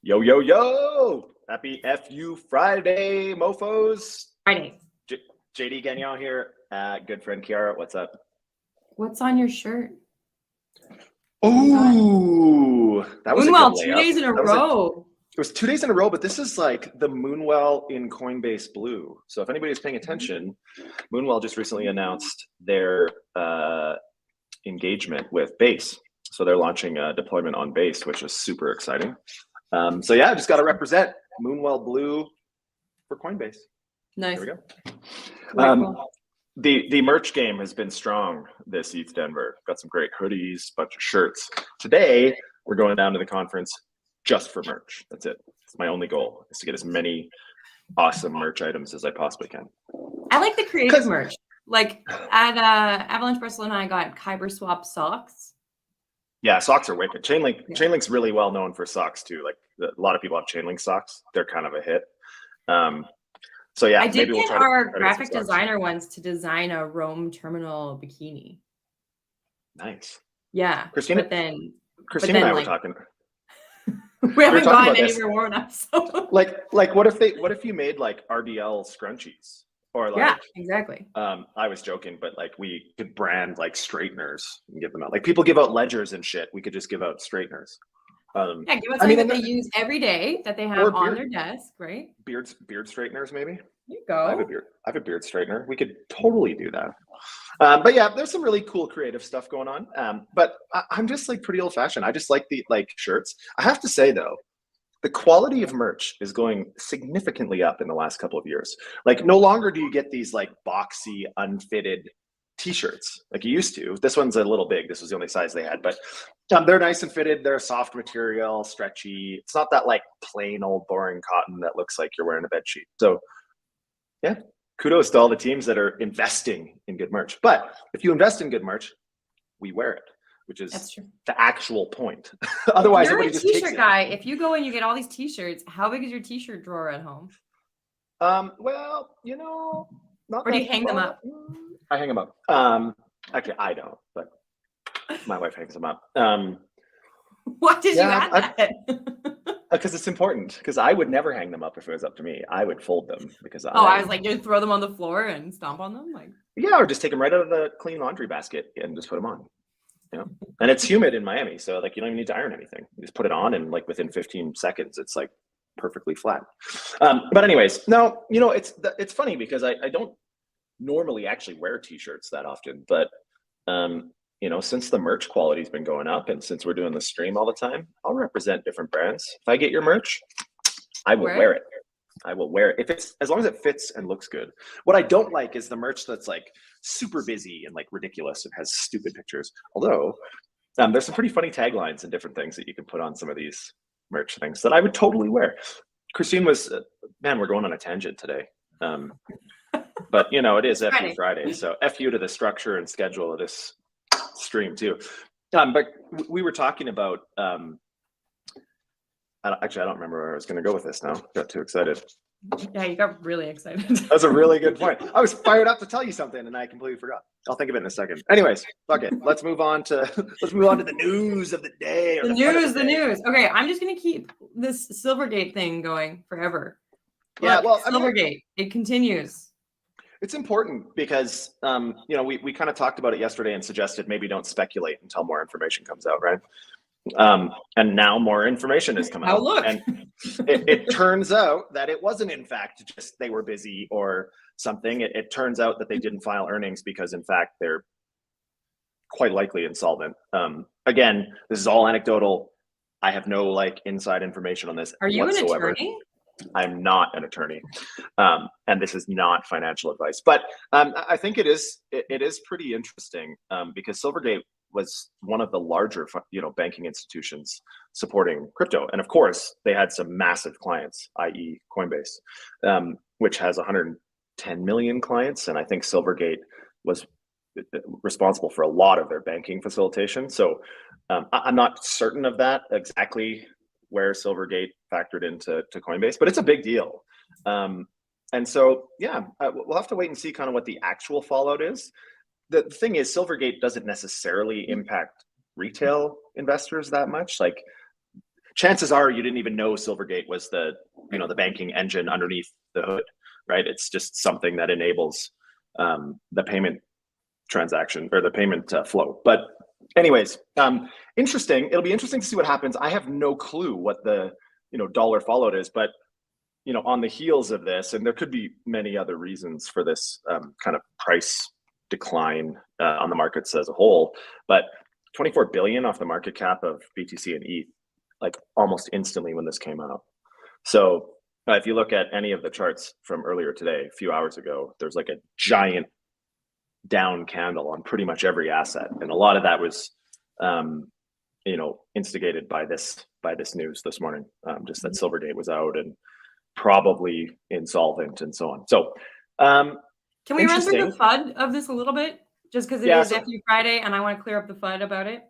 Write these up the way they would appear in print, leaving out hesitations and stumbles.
Yo, yo, yo! Happy FU Friday, mofos. Friday. JD Gagnon here. Good friend Ceara, what's up? What's on your shirt? Ooh, that was Moonwell, a good 2 layup. days in a row. It was 2 days in a row, but this is like the Moonwell in Coinbase Blue. So if anybody's paying attention, Moonwell just recently announced their engagement with Base. So they're launching a deployment on Base, which is super exciting. So yeah, just got to represent Moonwell Blue for Coinbase. Nice. There we go. The merch game has been strong this ETH Denver. Got some great hoodies, bunch of shirts. Today, we're going down to the conference just for merch. That's it. It's my only goal, is to get as many awesome merch items as I possibly can. I like the creative merch. Like at Avalanche Barcelona, I got Kyber Swap socks. Yeah, socks are wicked. Chainlink's really well known for socks too. Like a lot of people have Chainlink socks. They're kind of a hit. So yeah, I did maybe get our graphic designer once to design a Rome terminal bikini. Nice. Yeah. Christina and I were talking. We haven't gone anywhere warm enough. So. Like what if you made like RDL scrunchies? Or like, yeah, exactly. I was joking, but like we could brand like straighteners and give them out. Like people give out ledgers and shit. We could just give out straighteners. Yeah, give us something that they use every day that they have on their desk, right? Beard straighteners, maybe. There you go. I have a beard straightener. We could totally do that. But yeah, there's some really cool creative stuff going on. But I'm just like pretty old fashioned. I just like the shirts. I have to say though, the quality of merch is going significantly up in the last couple of years. Like no longer do you get these like boxy, unfitted t-shirts like you used to. This one's a little big. This was the only size they had, but they're nice and fitted. They're a soft material, stretchy. It's not that like plain old boring cotton that looks like you're wearing a bed sheet. So yeah, kudos to all the teams that are investing in good merch. But if you invest in good merch, we wear it, which is the actual point. Otherwise, you're everybody a just takes t-shirt guy. If you go and you get all these t-shirts, how big is your t-shirt drawer at home? Well, you know, not. Or do you hang them up? I hang them up. Actually, I don't, but my wife hangs them up. Why did you add that? Because it's important. Because I would never hang them up if it was up to me. I would fold them because I was like, you'd throw them on the floor and stomp on them, like. Yeah, or just take them right out of the clean laundry basket and just put them on. You know, and it's humid in Miami, so like you don't even need to iron anything. You just put it on, and like within 15 seconds, it's like perfectly flat. But anyways, no, you know, it's funny because I don't normally actually wear t-shirts that often, but you know, since the merch quality's been going up and since we're doing the stream all the time, I'll represent different brands. If I get your merch, I will wear it. I will wear it if it's, as long as it fits and looks good. What I don't like is the merch that's like super busy and like ridiculous and has stupid pictures. Although there's some pretty funny taglines and different things that you can put on some of these merch things that I would totally wear. Christine was, man, we're going on a tangent today. But you know, it is FU Friday, so FU to the structure and schedule of this stream too. But we were talking about, actually, I don't remember where I was going to go with this now. Got too excited. Yeah, you got really excited. That's a really good point. I was fired up to tell you something and I completely forgot. I'll think of it in a second. Anyways, fuck it. Let's move on to the news of the day. The news. Okay, I'm just going to keep this Silvergate thing going forever. Yeah, well, Silvergate, it continues. It's important because, you know, we kind of talked about it yesterday and suggested maybe don't speculate until more information comes out, right? And now more information has come out. Look. And it turns out that it wasn't, in fact, just they were busy or something. It turns out that they didn't file earnings because, in fact, they're quite likely insolvent. Again, this is all anecdotal. I have no like inside information on this whatsoever. An attorney? I'm not an attorney, and this is not financial advice. But I think it is pretty interesting because Silvergate was one of the larger, you know, banking institutions supporting crypto, and of course they had some massive clients, i.e., Coinbase, which has 110 million clients, and I think Silvergate was responsible for a lot of their banking facilitation. So I'm not certain of that exactly, where Silvergate factored into Coinbase, but it's a big deal. And so, yeah, we'll have to wait and see kind of what the actual fallout is. The thing is, Silvergate doesn't necessarily impact retail investors that much. Like chances are you didn't even know Silvergate was the banking engine underneath the hood, right? It's just something that enables the payment transaction or the payment flow. But anyways, interesting. It'll be interesting to see what happens. I have no clue what the dollar followed is, but on the heels of this, and there could be many other reasons for this kind of price decline on the markets as a whole, but 24 billion off the market cap of BTC and ETH, like almost instantly when this came out. So if you look at any of the charts from earlier today, a few hours ago, there's like a giant down candle on pretty much every asset, and a lot of that was instigated by this news this morning, just that Silvergate was out and probably insolvent and so on. So can we run through the FUD of this a little bit, just because it is FU Friday and I want to clear up the FUD about it?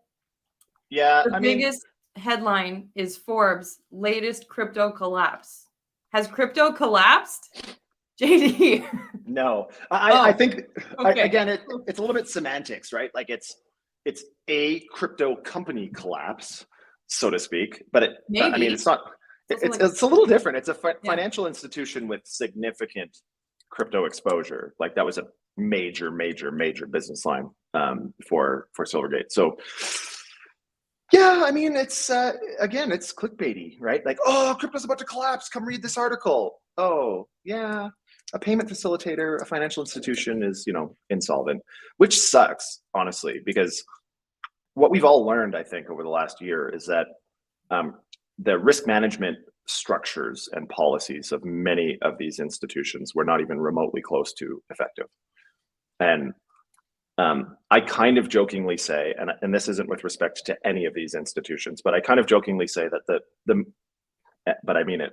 Yeah, the biggest headline is Forbes' latest crypto collapse. Has crypto collapsed, JD? No, I think again it's a little bit semantics, right? Like it's a crypto company collapse, so to speak, but it's not. It's a little different. It's a financial institution with significant crypto exposure. Like that was a major business line for Silvergate. So yeah, I mean, it's again, it's clickbaity, right? Like, oh, crypto's about to collapse. Come read this article. Oh, yeah, a payment facilitator, a financial institution is, insolvent, which sucks, honestly, because what we've all learned, I think, over the last year is that the risk management structures and policies of many of these institutions were not even remotely close to effective. And I kind of jokingly say, and this isn't with respect to any of these institutions, but I kind of jokingly say that but I mean it,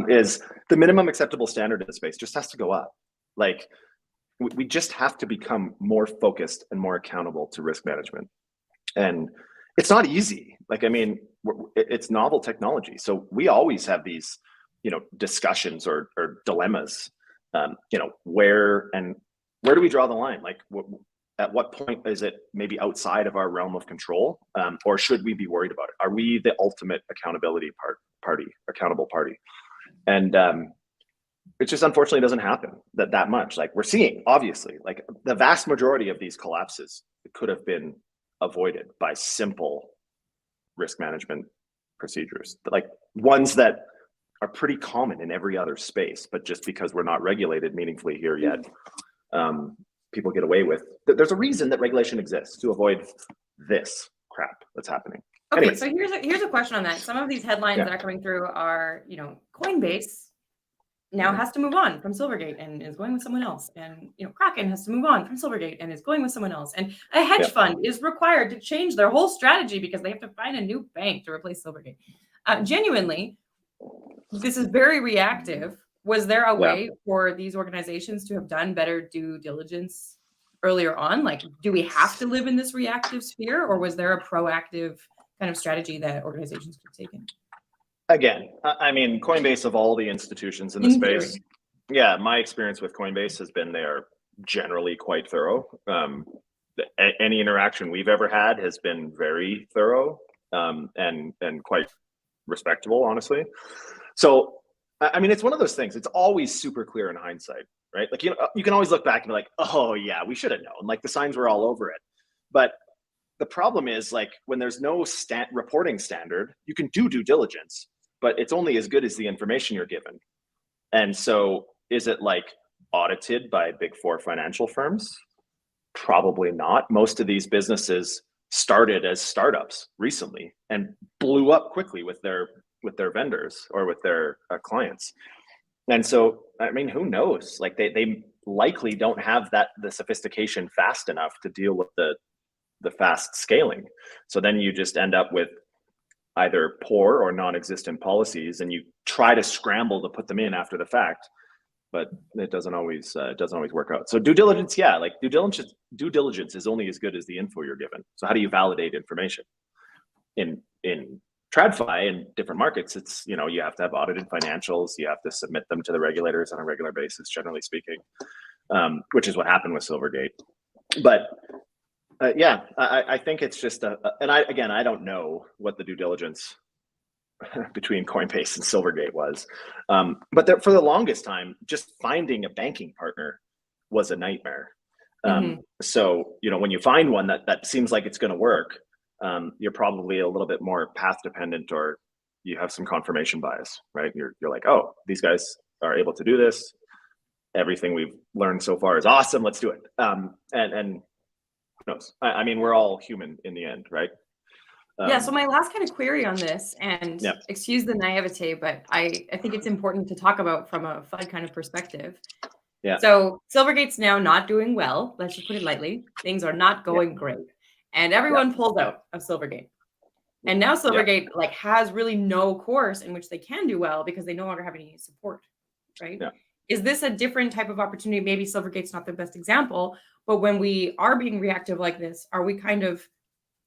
is the minimum acceptable standard in the space just has to go up. Like we just have to become more focused and more accountable to risk management. And it's not easy. Like, I mean, it's novel technology. So we always have these, discussions or dilemmas, where do we draw the line? Like at what point is it maybe outside of our realm of control? Or should we be worried about it? Are we the ultimate accountable party? And it just unfortunately doesn't happen that much. Like we're seeing, obviously, like the vast majority of these collapses could have been avoided by simple risk management procedures, like ones that are pretty common in every other space, but just because we're not regulated meaningfully here yet, people get away with. There's a reason that regulation exists, to avoid this crap that's happening. Okay, Anyways. so here's a question on that. Some of these headlines that are coming through are, Coinbase now has to move on from Silvergate and is going with someone else. And, Kraken has to move on from Silvergate and is going with someone else. And a hedge fund is required to change their whole strategy because they have to find a new bank to replace Silvergate. Genuinely, this is very reactive. Was there a way for these organizations to have done better due diligence earlier on? Like, do we have to live in this reactive sphere, or was there a proactive kind of strategy that organizations could have taken? Again, I mean, Coinbase, of all the institutions in the space, my experience with Coinbase has been they're generally quite thorough. Any interaction we've ever had has been very thorough and quite respectable, honestly. So, I mean, it's one of those things. It's always super clear in hindsight, right? Like, you can always look back and be like, oh yeah, we should have known. Like the signs were all over it. But the problem is, like, when there's no reporting standard, you can do due diligence, but it's only as good as the information you're given. And so is it like audited by Big Four financial firms? Probably not. Most of these businesses started as startups recently and blew up quickly with their vendors or with their clients. And so, I mean, who knows? Like they likely don't have the sophistication fast enough to deal with the fast scaling. So then you just end up with either poor or non-existent policies, and you try to scramble to put them in after the fact, but it doesn't always work out. So due diligence, due diligence is only as good as the info you're given. So how do you validate information? In TradFi and different markets, it's, you have to have audited financials, you have to submit them to the regulators on a regular basis, generally speaking, which is what happened with Silvergate. But I think it's just and I don't know what the due diligence between Coinbase and Silvergate was. But for the longest time, just finding a banking partner was a nightmare. So, when you find one that seems like it's going to work, you're probably a little bit more path dependent, or you have some confirmation bias, right? You're like, oh, these guys are able to do this. Everything we've learned so far is awesome. Let's do it. And who knows? I mean, we're all human in the end, right? Yeah. So my last kind of query on this, and excuse the naivete, but I think it's important to talk about from a FUD kind of perspective. Yeah. So Silvergate's now not doing well. Let's just put it lightly. Things are not going great, and everyone pulled out of Silvergate. And now Silvergate has really no course in which they can do well because they no longer have any support, right? Yeah. Is this a different type of opportunity? Maybe Silvergate's not the best example, but when we are being reactive like this, are we kind of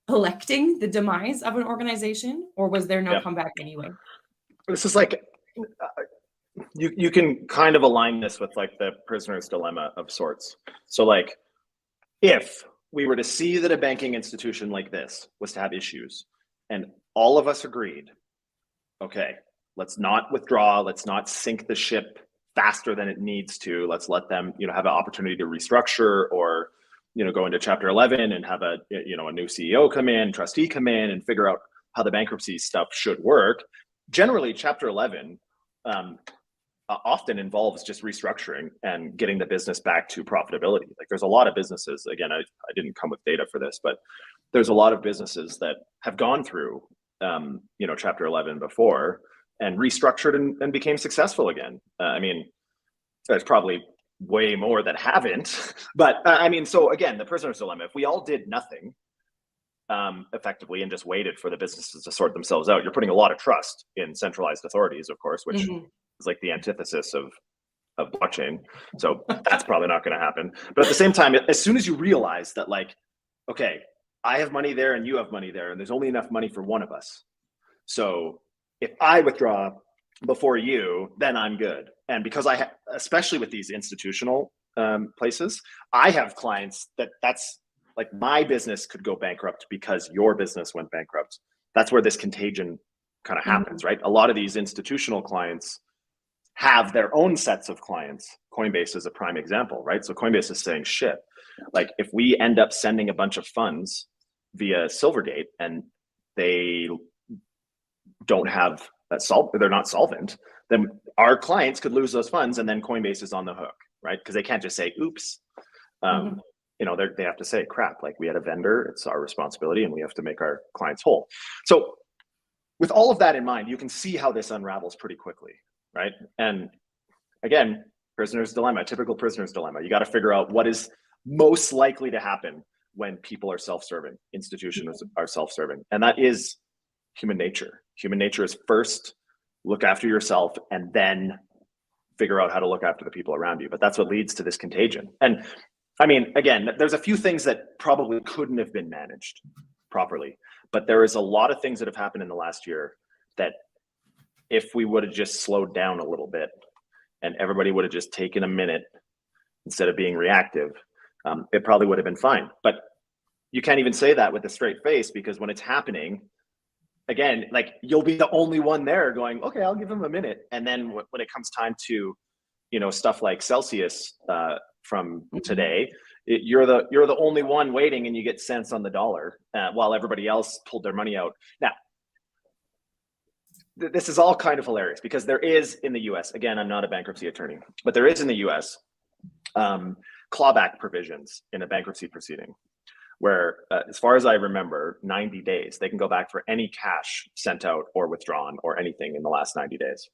electing the demise of an organization, or was there no comeback anyway? This is like, you can kind of align this with like the prisoner's dilemma of sorts. So like, if we were to see that a banking institution like this was to have issues, and all of us agreed, okay, let's not withdraw, let's not sink the ship faster than it needs to, let's let them, have an opportunity to restructure, or go into Chapter 11 and have a new CEO come in, trustee come in, and figure out how the bankruptcy stuff should work. Generally, Chapter 11 often involves just restructuring and getting the business back to profitability. Like, there's a lot of businesses, again, I didn't come with data for this, but there's a lot of businesses that have gone through, Chapter 11 before and restructured and became successful again. I mean, there's probably way more that haven't, but so again, the prisoner's dilemma, if we all did nothing effectively and just waited for the businesses to sort themselves out, you're putting a lot of trust in centralized authorities, of course, which is like the antithesis of blockchain. So that's probably not going to happen. But at the same time, as soon as you realize that, like, okay, I have money there and you have money there, and there's only enough money for one of us. So if I withdraw before you, then I'm good. And because especially with these institutional places, I have clients that's like, my business could go bankrupt because your business went bankrupt. That's where this contagion kind of happens, right? A lot of these institutional clients have their own sets of clients. Coinbase is a prime example, right? So Coinbase is saying, shit, like, if we end up sending a bunch of funds via Silvergate and they don't have they're not solvent, then our clients could lose those funds, and then Coinbase is on the hook, right? Because they can't just say, oops. They have to say, crap, like, we had a vendor, it's our responsibility, and we have to make our clients whole. So with all of that in mind, you can see how this unravels pretty quickly, right? And again, prisoner's dilemma, typical prisoner's dilemma. You got to figure out what is most likely to happen when people are self-serving, institutions are self-serving, and that is human nature. Human nature is first look after yourself and then figure out how to look after the people around you. But that's what leads to this contagion. And again, there's a few things that probably couldn't have been managed properly, but there is a lot of things that have happened in the last year that, if we would have just slowed down a little bit and everybody would have just taken a minute instead of being reactive, it probably would have been fine. But you can't even say that with a straight face, because when it's happening, again, like, you'll be the only one there going, okay, I'll give him a minute. And then when it comes time to, stuff like Celsius from today, you're the only one waiting, and you get cents on the dollar while everybody else pulled their money out. Now, this is all kind of hilarious, because there is in the US, again, I'm not a bankruptcy attorney, but there is in the US clawback provisions in a bankruptcy proceeding, where, as far as I remember, 90 days, they can go back for any cash sent out or withdrawn or anything in the last 90 days.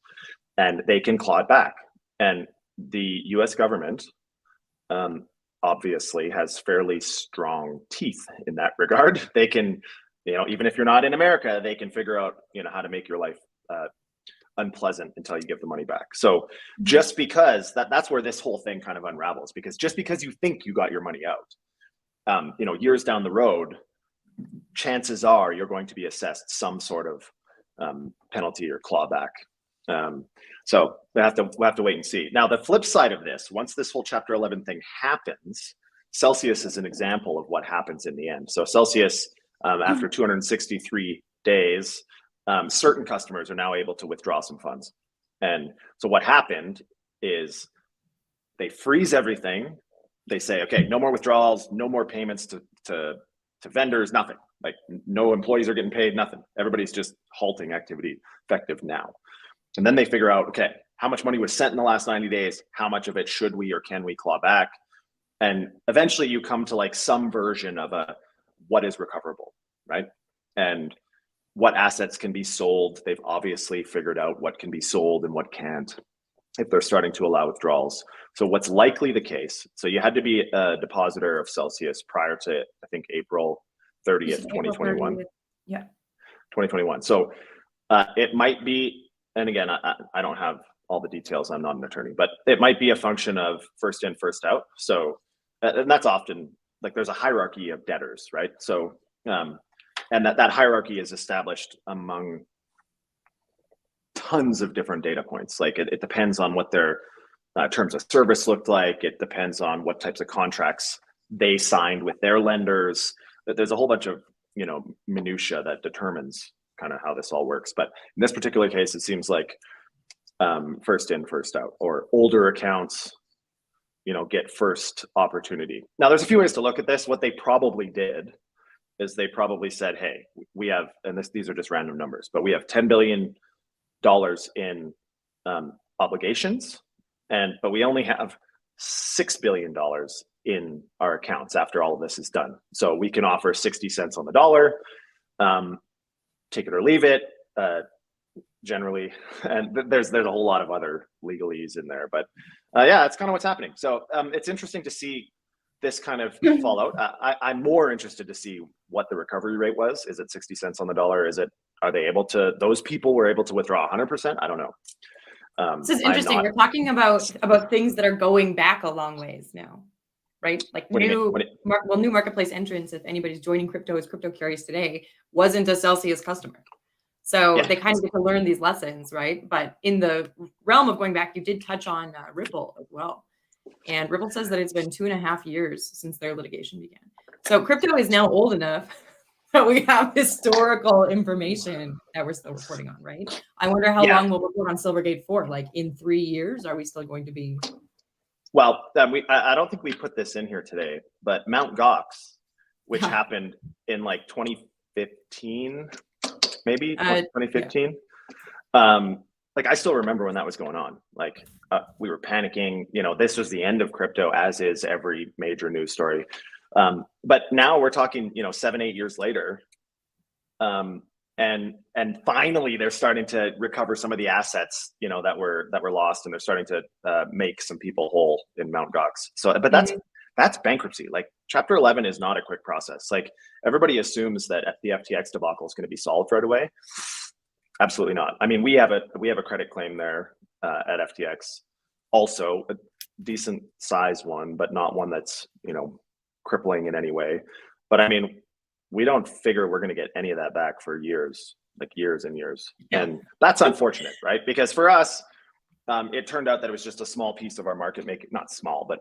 And they can claw it back. And the US government obviously has fairly strong teeth in that regard. They can, even if you're not in America, they can figure out, how to make your life unpleasant until you give the money back. So just because that's where this whole thing kind of unravels, because just because you think you got your money out, years down the road, chances are you're going to be assessed some sort of penalty or clawback. So we'll have to wait and see. Now, the flip side of this, once this whole Chapter 11 thing happens, Celsius is an example of what happens in the end. So Celsius, after 263 days, certain customers are now able to withdraw some funds. And so what happened is they freeze everything. They say, okay, no more withdrawals, no more payments to vendors, nothing. Like no employees are getting paid, nothing. Everybody's just halting activity effective now. And then they figure out, okay, how much money was sent in the last 90 days? How much of it should we or can we claw back? And eventually you come to like some version of what is recoverable, right? And what assets can be sold. They've obviously figured out what can be sold and what can't if they're starting to allow withdrawals. So what's likely the case, so you had to be a depositor of Celsius prior to, I think, April 30th, 2021. Yeah. 2021. So it might be, and again, I don't have all the details. I'm not an attorney, but it might be a function of first in, first out. So, and that's often, like there's a hierarchy of debtors, right? So, and that hierarchy is established among tons of different data points. Like it depends on what their terms of service looked like. It depends on what types of contracts they signed with their lenders. There's a whole bunch of, minutia that determines kind of how this all works. But in this particular case, it seems like first in, first out, or older accounts, get first opportunity. Now, there's a few ways to look at this. What they probably did is they probably said, hey, we have, and these are just random numbers, but we have $10 billion in obligations, but we only have $6 billion in our accounts after all of this is done. So we can offer 60 cents on the dollar, take it or leave it, generally. And there's a whole lot of other legalese in there, but yeah, that's kind of what's happening. So it's interesting to see this kind of fallout. I'm more interested to see what the recovery rate was. Is it 60 cents on the dollar? Are they able to, those people were able to withdraw 100%? I don't know. This is interesting. We're talking about things that are going back a long ways now, right? Like new marketplace entrants, if anybody's joining crypto as crypto curious today, wasn't a Celsius customer. So they kind of get to learn these lessons, right? But in the realm of going back, you did touch on Ripple as well. And Ripple says that it's been 2.5 years since their litigation began. So crypto is now old enough that we have historical information that we're still reporting on, right? I wonder how long we'll report on Silvergate for. Like in 3 years, are we still going to be? Well, I don't think we put this in here today, but Mt. Gox, which happened in like 2015, maybe 2015. Like I still remember when that was going on. Like we were panicking. This was the end of crypto, as is every major news story. But now we're talking, 7-8 years later, and finally they're starting to recover some of the assets, that were lost, and they're starting to make some people whole in Mt. Gox. So, but that's bankruptcy. Like Chapter 11 is not a quick process. Like everybody assumes that the FTX debacle is going to be solved right away. Absolutely not. I mean, we have a credit claim there at FTX, also a decent size one, but not one that's crippling in any way. But I mean, we don't figure we're going to get any of that back for years, like years and years, and that's unfortunate, right? Because for us, it turned out that it was just a small piece of our market making, not small, but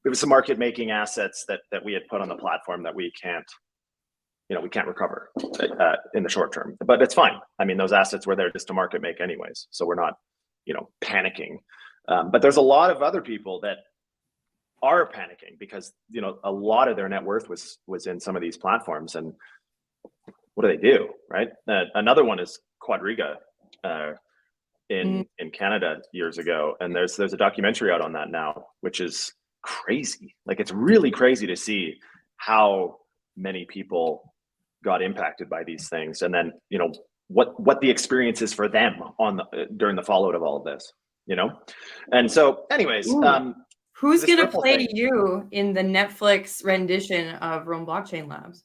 it was some market making assets that we had put on the platform that we can't recover in the short term, but it's fine. I mean, those assets were there just to market make anyways. So we're not, panicking. But there's a lot of other people that are panicking because, a lot of their net worth was in some of these platforms. And what do? Right? Another one is Quadriga in Canada years ago. And there's a documentary out on that now, which is crazy. Like, it's really crazy to see how many people got impacted by these things, and then what the experience is for them during the fallout of all of this, and so anyways. Who's gonna play you in the Netflix rendition of Rome Blockchain Labs?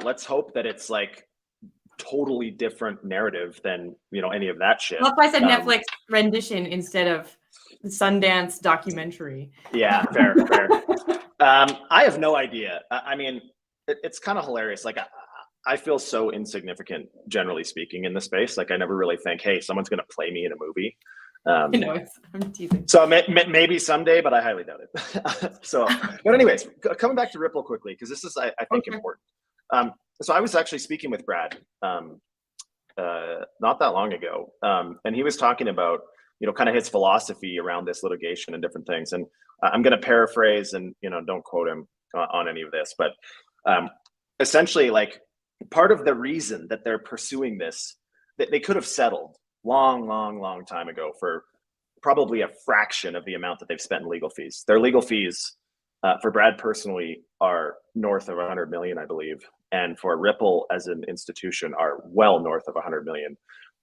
Let's hope that it's like totally different narrative than any of that shit. Well, if I said Netflix rendition instead of the Sundance documentary. Yeah, fair. I have no idea. I mean, it's kind of hilarious. Like, I feel so insignificant, generally speaking, in the space. Like, I never really think, hey, someone's going to play me in a movie. I know, I'm teasing. So maybe someday, but I highly doubt it. So, but anyways, coming back to Ripple quickly, because this is, I think, important. So I was actually speaking with Brad not that long ago, and he was talking about, kind of his philosophy around this litigation and different things. And I'm going to paraphrase, and don't quote him on any of this, but essentially, like, part of the reason that they're pursuing this, that they could have settled long time ago for probably a fraction of the amount that they've spent in legal fees. Their legal fees for Brad personally are north of 100 million, I believe, and for Ripple as an institution are well north of 100 million.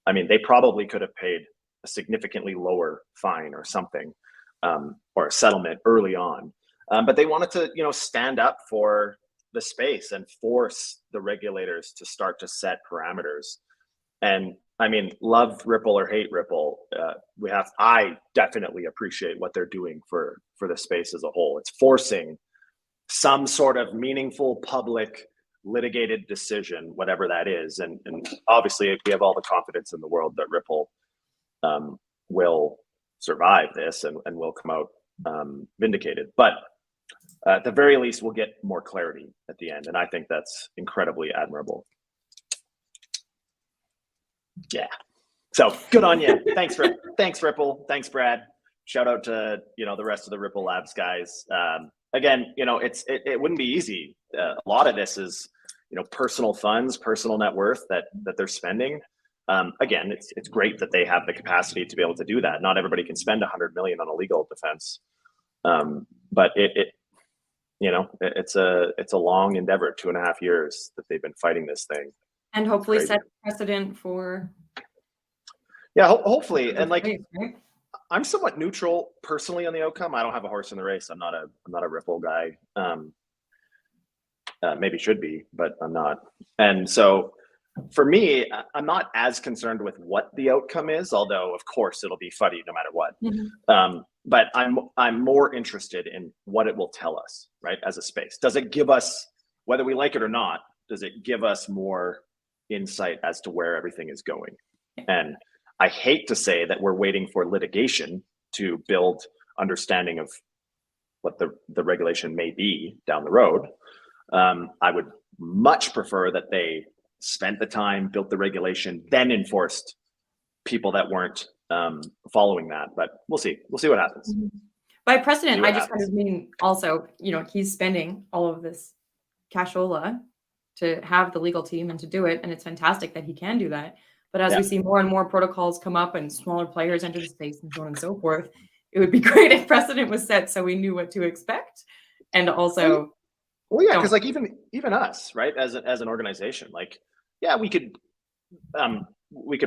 I mean, they probably could have paid a significantly lower fine or something, or a settlement early on, but they wanted to, stand up for the space and force the regulators to start to set parameters. And I mean, love Ripple or hate Ripple, I definitely appreciate what they're doing for the space as a whole. It's forcing some sort of meaningful public litigated decision, whatever that is. And obviously we have all the confidence in the world that Ripple will survive this and will come out vindicated. But at the very least, we'll get more clarity at the end. And I think that's incredibly admirable. Yeah. So good on you. Thanks, Ripple. Thanks, Brad. Shout out to, the rest of the Ripple Labs guys. Again, it wouldn't be easy. A lot of this is, personal funds, personal net worth that they're spending. Again, it's great that they have the capacity to be able to do that. Not everybody can spend 100 million on a legal defense. But it's a long endeavor, 2.5 years that they've been fighting this thing. And hopefully set precedent for. Yeah, hopefully. And like, right? I'm somewhat neutral personally on the outcome. I don't have a horse in the race. I'm not a Ripple guy. Maybe should be, but I'm not. And so for me, I'm not as concerned with what the outcome is, although of course it'll be FUD no matter what. Mm-hmm. But I'm more interested in what it will tell us, right? As a space, does it give us, whether we like it or not, does it give us more insight as to where everything is going? And I hate to say that we're waiting for litigation to build understanding of what the regulation may be down the road. I would much prefer that they spent the time, built the regulation, then enforced people that weren't following that. But we'll see what happens. By precedent, I just kind of mean also, he's spending all of this cashola to have the legal team and to do it. And it's fantastic that he can do that. But as we see more and more protocols come up and smaller players enter the space and so on and so forth, it would be great if precedent was set so we knew what to expect. And also, well, yeah, because like even us, right, as an organization, like, yeah, we could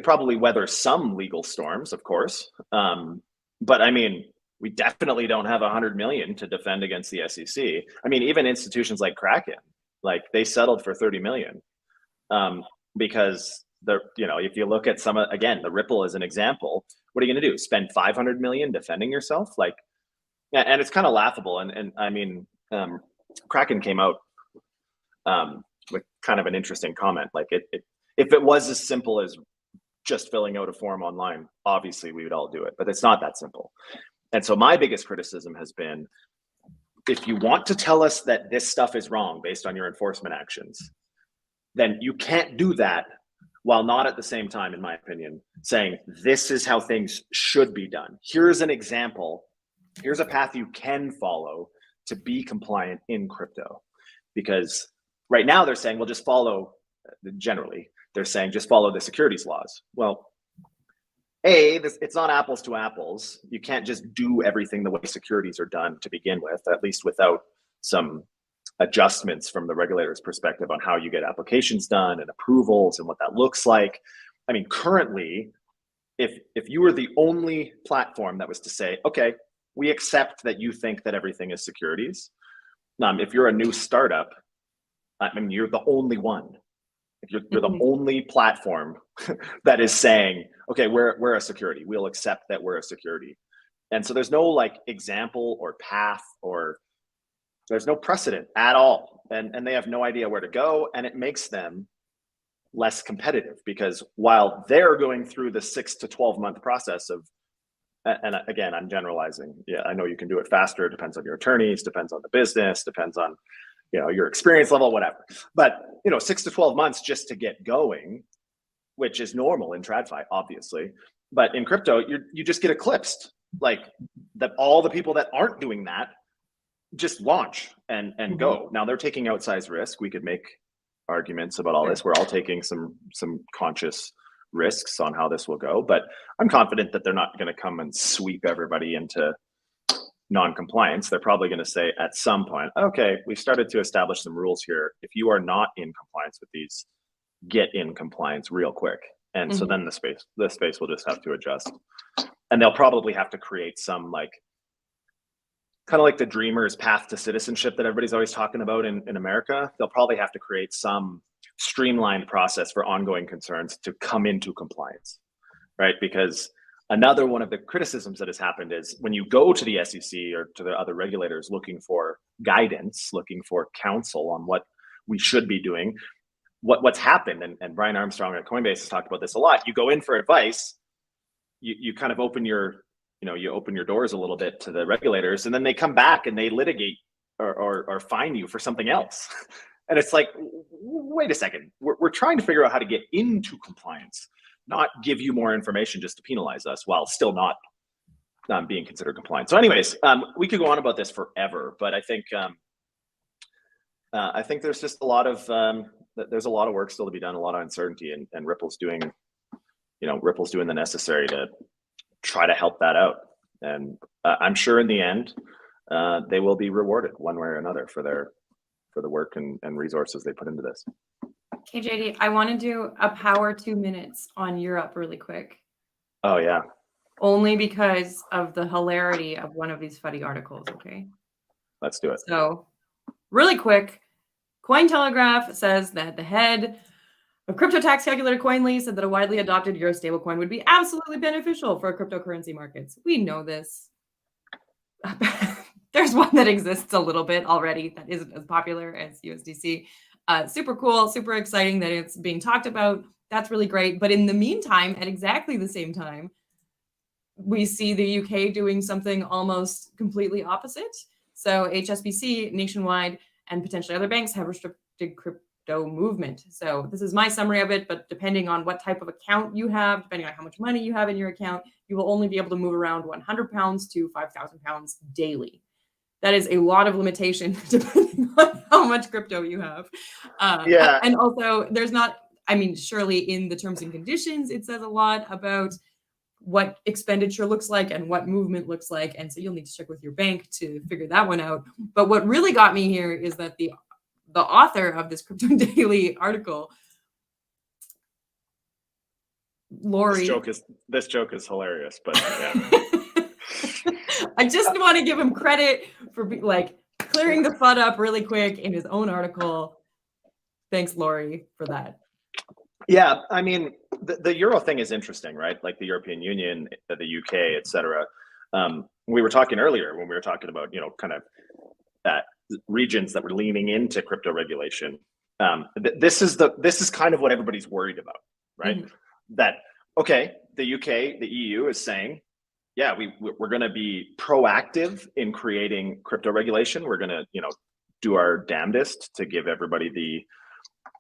probably weather some legal storms, of course, but I mean, we definitely don't have 100 million to defend against the SEC. I mean, even institutions like Kraken, like they settled for 30 million because if you look at the Ripple as an example, what are you going to do? Spend 500 million defending yourself? Like, and it's kind of laughable. And I mean, Kraken came out with kind of an interesting comment. Like if it was as simple as just filling out a form online, obviously we would all do it, but it's not that simple. And so my biggest criticism has been, if you want to tell us that this stuff is wrong based on your enforcement actions, then you can't do that while not at the same time, in my opinion, saying this is how things should be done. Here's an example. Here's a path you can follow to be compliant in crypto. Because right now they're saying, well, just follow, generally, they're saying just follow the securities laws. Well, it's not apples to apples. You can't just do everything the way securities are done to begin with, at least without some adjustments from the regulator's perspective on how you get applications done and approvals and what that looks like. I mean, currently, if you were the only platform that was to say, okay, we accept that you think that everything is securities. If you're a new startup, I mean, you're the only one. If you're the only platform that is saying, okay, we're a security. We'll accept that we're a security. And so there's no like example or path, or there's no precedent at all. And they have no idea where to go. And it makes them less competitive, because while they're going through the 6 to 12 month process of, and again, I'm generalizing. Yeah, I know you can do it faster. It depends on your attorneys, depends on the business, depends on, your experience level, whatever. But, 6 to 12 months just to get going. which is normal in TradFi, obviously. But in crypto, you just get eclipsed. Like that, all the people that aren't doing that just launch and go. Now they're taking outsized risk. We could make arguments about all this. We're all taking some conscious risks on how this will go, but I'm confident that they're not going to come and sweep everybody into non-compliance. They're probably going to say at some point, okay, we've started to establish some rules here. If you are not in compliance with these, get in compliance real quick. And so then the space will just have to adjust. And they'll probably have to create some like kind of like the dreamer's path to citizenship that everybody's always talking about in America. They'll probably have to create some streamlined process for ongoing concerns to come into compliance, right? Because another one of the criticisms that has happened is when you go to the SEC or to the other regulators looking for guidance, looking for counsel on what we should be doing, what's happened, and Brian Armstrong at Coinbase has talked about this a lot. You go in for advice, you kind of open your doors a little bit to the regulators, and then they come back and they litigate or fine you for something else. And it's like, wait a second, we're trying to figure out how to get into compliance, not give you more information just to penalize us while still not being considered compliant. So anyways, we could go on about this forever, but I think there's just a lot of work still to be done, a lot of uncertainty, and Ripple's doing the necessary to try to help that out. And I'm sure in the end, they will be rewarded one way or another for the work and resources they put into this. Okay, JD, I want to do a power 2 minutes on Europe really quick. Oh yeah. Only because of the hilarity of one of these FUD articles, okay? Let's do it. So, really quick, Cointelegraph says that the head of crypto tax calculator Coinly said that a widely adopted Euro stablecoin would be absolutely beneficial for cryptocurrency markets. We know this. There's one that exists a little bit already that isn't as popular as USDC. Super cool, super exciting that it's being talked about. That's really great. But in the meantime, at exactly the same time, we see the UK doing something almost completely opposite. So HSBC nationwide and potentially other banks have restricted crypto movement. So this is my summary of it, but depending on what type of account you have, depending on how much money you have in your account, you will only be able to move around 100 pounds to 5,000 pounds daily. That is a lot of limitation depending on how much crypto you have. Yeah. And also there's not, I mean, surely in the terms and conditions, it says a lot about what expenditure looks like and what movement looks like. And so you'll need to check with your bank to figure that one out. But what really got me here is that the author of this Crypto Daily article, Lori. This joke is hilarious, but yeah. I just want to give him credit for clearing the FUD up really quick in his own article. Thanks, Lori, for that. Yeah, I mean, the Euro thing is interesting, right? Like the European Union, the UK, et cetera. We were talking earlier when we were talking about, kind of regions that were leaning into crypto regulation. This is kind of what everybody's worried about, right? Mm-hmm. That, okay, the UK, the EU is saying, yeah, we're going to be proactive in creating crypto regulation. We're going to, do our damnedest to give everybody the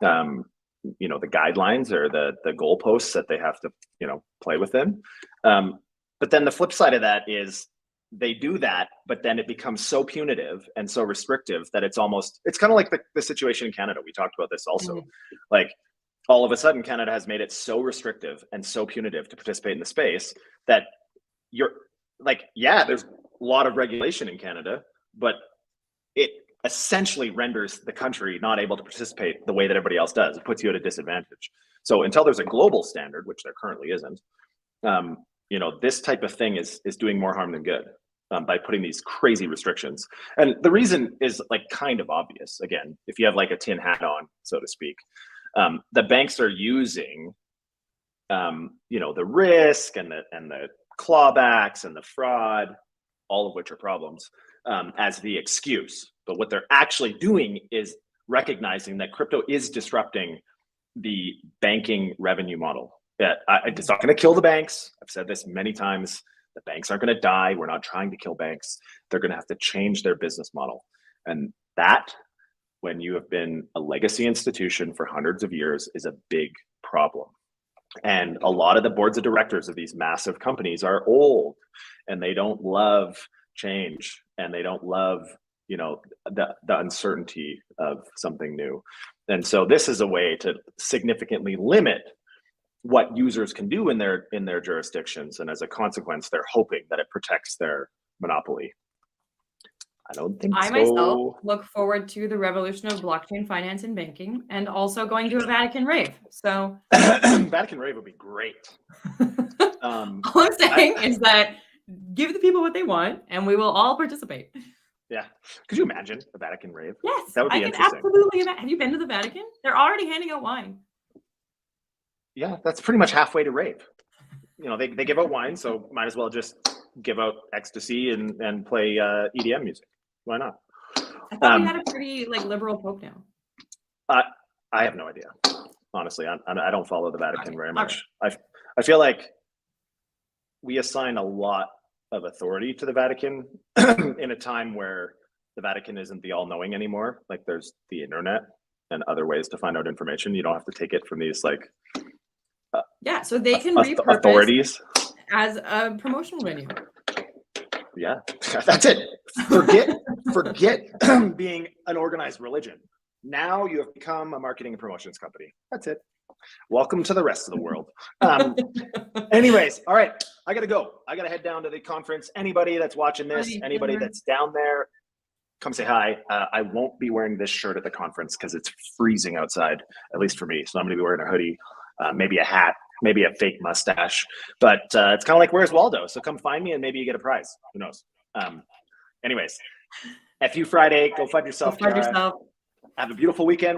guidelines or the goalposts that they have to, play within. But then the flip side of that is they do that, but then it becomes so punitive and so restrictive that it's kind of like the situation in Canada. We talked about this also. Mm-hmm. Like all of a sudden, Canada has made it so restrictive and so punitive to participate in the space that you're like, yeah, there's a lot of regulation in Canada, but it essentially renders the country not able to participate the way that everybody else does. It puts you at a disadvantage. So until there's a global standard, which there currently isn't, this type of thing is doing more harm than good by putting these crazy restrictions. And the reason is kind of obvious. Again, if you have a tin hat on, so to speak, the banks are using, the risk and the clawbacks and the fraud, all of which are problems, as the excuse. But what they're actually doing is recognizing that crypto is disrupting the banking revenue model. It's not going to kill the banks. I've said this many times. The banks aren't going to die. We're not trying to kill banks. They're going to have to change their business model. And that, when you have been a legacy institution for hundreds of years, is a big problem. And a lot of the boards of directors of these massive companies are old, and they don't love change, and they don't love, you know, the uncertainty of something new. And so this is a way to significantly limit what users can do in their jurisdictions. And as a consequence, they're hoping that it protects their monopoly. I don't think I so. myself look forward to the revolution of blockchain finance and banking, and also going to a Vatican rave. So Vatican rave would be great. All I'm saying is that give the people what they want, and we will all participate. Yeah. Could you imagine a Vatican rave? Yes, that would be interesting. Absolutely. Have you been to the Vatican? They're already handing out wine. Yeah, that's pretty much halfway to rave. You know, they give out wine, so might as well just give out ecstasy and play EDM music. Why not? I thought we had a pretty liberal pope now. I have no idea. Honestly, I don't follow the Vatican very much. I feel like we assign a lot of authority to the Vatican in a time where the Vatican isn't the all-knowing anymore. Like, there's the internet and other ways to find out information. You don't have to take it from these so they can repurpose authorities as a promotional venue. Yeah, that's it. Forget being an organized religion. Now you have become a marketing and promotions company. That's it. Welcome to the rest of the world. Anyways, all right, I gotta go. I gotta head down to the conference. Anybody that's watching this, anybody that's down there, come say hi. I won't be wearing this shirt at the conference because it's freezing outside, at least for me. So I'm gonna be wearing a hoodie, maybe a hat, maybe a fake mustache, but it's kind of like Where's Waldo? So come find me and maybe you get a prize. Who knows? Anyways, FU Friday, go FUD yourself. Go FUD yourself. Have a beautiful weekend.